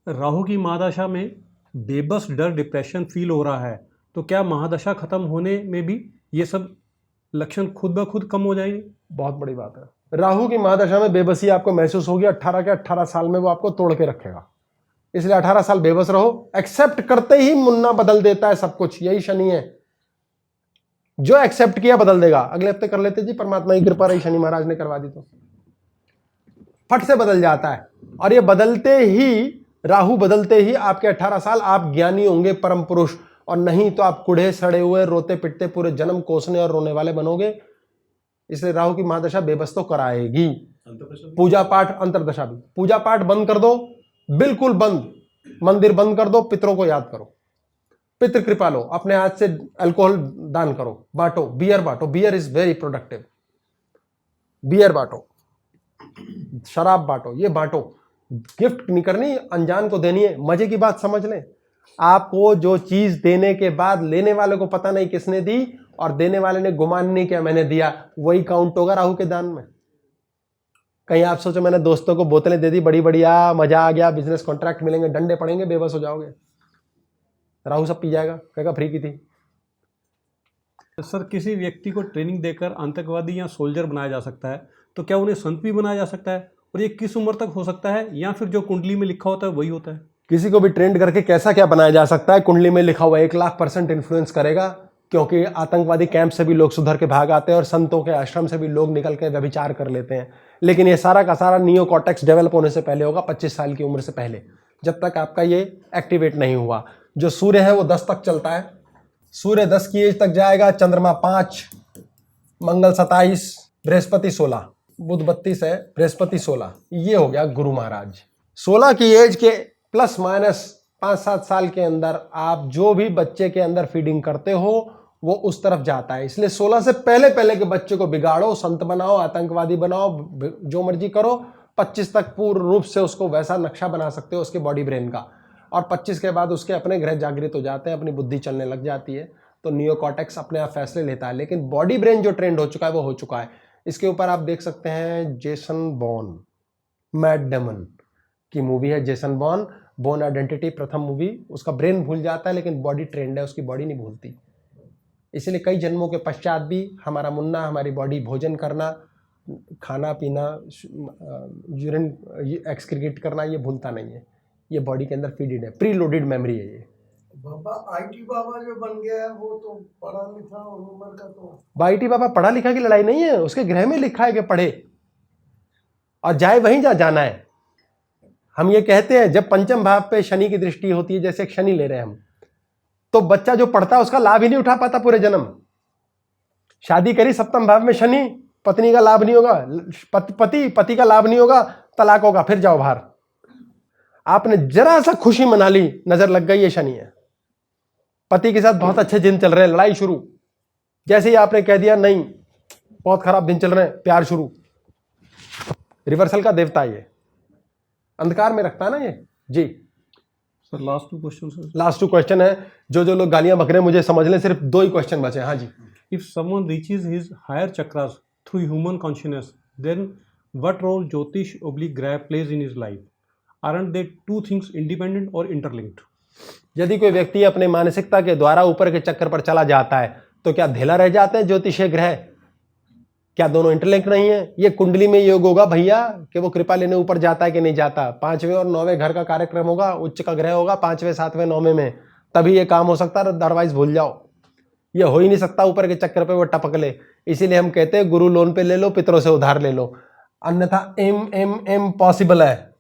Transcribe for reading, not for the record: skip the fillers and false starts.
राहु की महादशा में बेबस डर डिप्रेशन फील हो रहा है, तो क्या महादशा खत्म होने में भी ये सब लक्षण खुद ब खुद कम हो जाएंगे? बहुत बड़ी बात है। राहु की महादशा में बेबसी आपको महसूस होगी, 18 के 18 साल में वो आपको तोड़ के रखेगा। इसलिए 18 साल बेबस रहो। एक्सेप्ट करते ही मुन्ना बदल देता है सब कुछ, यही शनि है। जो एक्सेप्ट किया बदल देगा। अगले हफ्ते कर लेते जी, परमात्मा की कृपा रही, शनि महाराज ने करवा दी तो फट से बदल जाता है। और ये बदलते ही, राहु बदलते ही आपके 18 साल आप ज्ञानी होंगे, परम पुरुष, और नहीं तो आप कुढ़े सड़े हुए रोते पिटते पूरे जन्म कोसने और रोने वाले बनोगे। इसलिए राहु की महादशा बेबस तो कराएगी। पूजा पाठ, अंतरदशा भी। पूजा पाठ बंद कर दो, बिल्कुल बंद। मंदिर बंद कर दो, पितरों को याद करो, पितृ कृपा लो, अपने हाथ से अल्कोहल दान करो, बांटो, बियर बांटो, beer is very productive. Beer बांटो, शराब बांटो, ये बांटो। गिफ्ट नहीं करनी, अनजान को देनी है। मजे की बात समझ लें, आपको जो चीज देने के बाद लेने वाले को पता नहीं किसने दी और देने वाले ने गुमान नहीं किया मैंने दिया, वही काउंट होगा राहु के दान में। कहीं आप सोचो मैंने दोस्तों को बोतलें दे दी बड़ी बढ़िया, मजा आ गया, बिजनेस कॉन्ट्रैक्ट मिलेंगे, डंडे पड़ेंगे, बेबस हो जाओगे। राहु सब पी जाएगा, कहेगा फ्री की थी। सर, किसी व्यक्ति को ट्रेनिंग देकर आतंकवादी या सोल्जर बनाया जा सकता है, तो क्या उन्हें संत भी बनाया जा सकता है? और ये किस उम्र तक हो सकता है, या फिर जो कुंडली में लिखा होता है वही होता है? किसी को भी ट्रेंड करके कैसा क्या बनाया जा सकता है, कुंडली में लिखा हुआ 1,00,000% इन्फ्लुएंस करेगा। क्योंकि आतंकवादी कैंप से भी लोग सुधर के भाग आते हैं और संतों के आश्रम से भी लोग निकल के व्यभिचार कर लेते हैं। लेकिन ये सारा का सारा नियोकॉर्टेक्स डेवलप होने से पहले होगा, 25 साल की उम्र से पहले, जब तक आपका ये एक्टिवेट नहीं हुआ। जो सूर्य है वो 10 तक चलता है, सूर्य 10 की एज तक जाएगा, चंद्रमा 5, मंगल 27, बृहस्पति 16, बुध 32 है, बृहस्पति 16। ये हो गया गुरु महाराज। 16 की एज के प्लस माइनस 5-7 साल के अंदर आप जो भी बच्चे के अंदर फीडिंग करते हो वो उस तरफ जाता है। इसलिए 16 से पहले पहले के बच्चे को बिगाड़ो, संत बनाओ, आतंकवादी बनाओ, जो मर्जी करो। 25 तक पूर्ण रूप से उसको वैसा नक्शा बना सकते हो उसके बॉडी ब्रेन का। और 25 के बाद उसके अपने ग्रह जागृत हो जाते हैं, अपनी बुद्धि चलने लग जाती है, तो नियोकॉर्टेक्स अपने आप फैसले लेता है। लेकिन बॉडी ब्रेन जो ट्रेंड हो चुका है वो हो चुका है। इसके ऊपर आप देख सकते हैं जेसन बॉर्न, मैट डेमन की मूवी है जेसन बॉर्न, बोर्न आइडेंटिटी, प्रथम मूवी। उसका ब्रेन भूल जाता है लेकिन बॉडी ट्रेंड है, उसकी बॉडी नहीं भूलती। इसीलिए कई जन्मों के पश्चात भी हमारा मुन्ना, हमारी बॉडी भोजन करना, खाना पीना, यूरिन एक्सक्रीट करना, ये भूलता नहीं है। ये बॉडी के अंदर फीडेड है, प्री लोडेड मेमोरी है ये। बाबा आईटी बाबा जो बन गया है वो तो पढ़ा लिखा और उम्र का तो आईटी बाबा पढ़ा लिखा की लड़ाई नहीं है, उसके ग्रह में लिखा है कि पढ़े और जाए वहीं जा जाना है। हम ये कहते हैं जब पंचम भाव पे शनि की दृष्टि होती है, जैसे एक शनि ले रहे हैं हम, तो बच्चा जो पढ़ता है उसका लाभ ही नहीं उठा पाता पूरे जन्म। शादी करी सप्तम भाव में शनि, पत्नी का लाभ नहीं होगा, पति का लाभ नहीं होगा, तलाक होगा, फिर जाओ बाहर। आपने जरा सा खुशी मना ली, नजर लग गई, ये शनि है। पति के साथ बहुत अच्छे दिन चल रहे हैं, लड़ाई शुरू। जैसे ही आपने कह दिया नहीं बहुत खराब दिन चल रहे हैं, प्यार शुरू। रिवर्सल का देवता ये अंधकार में रखता है ना ये जी। Sir, last 2 question sir. Last 2 question है। जो लोग गालियां बक रहे हैं मुझे समझ लें, सिर्फ 2 ही क्वेश्चन बचे हैं। हाँ जी। If someone reaches his higher chakras through human consciousness, then what role Jyotish/Graha plays in his life? Aren't they two things independent or interlinked? यदि कोई व्यक्ति अपने मानसिकता के द्वारा ऊपर के चक्कर पर चला जाता है तो क्या ढीला रह जाते हैं ज्योतिष ग्रह? क्या दोनों इंटरलिंक नहीं है? ये कुंडली में योग होगा भैया कि वो कृपा लेने ऊपर जाता है कि नहीं जाता। 5वें और 9वें घर का कार्यक्रम होगा, उच्च का ग्रह होगा 5वें 7वें 9वें में, तभी ये काम हो सकता है, अदरवाइज भूल जाओ। ये हो ही नहीं सकता ऊपर के चक्कर पे वो टपक ले। इसीलिए हम कहते हैं गुरु लोन पे ले लो, पितरों से उधार ले लो, अन्यथा इम्पॉसिबल है।